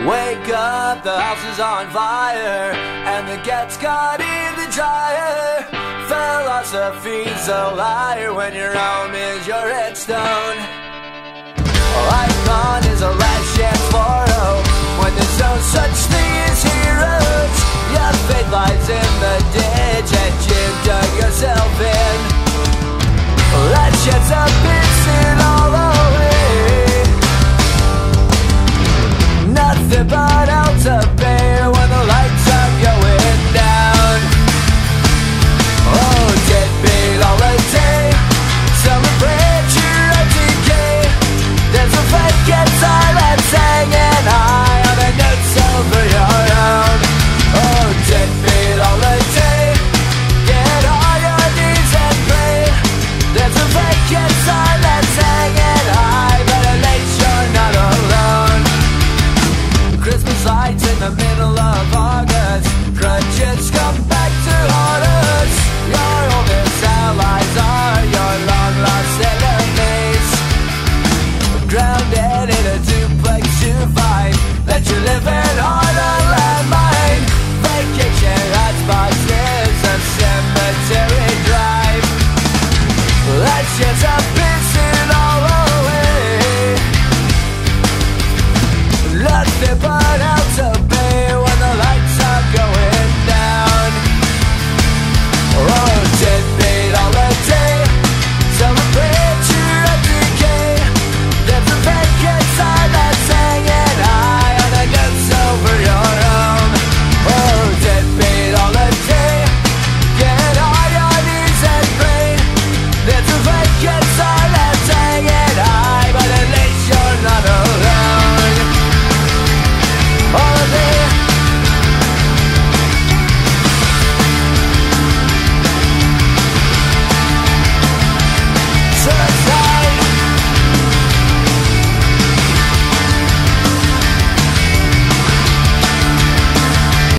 Wake up, the house is on fire, and the cat's caught in the dryer. Philosophy's a liar when your home is your headstone. Icon is a last chance for hope when there's no such thing as heroes. Your faith lies in the day.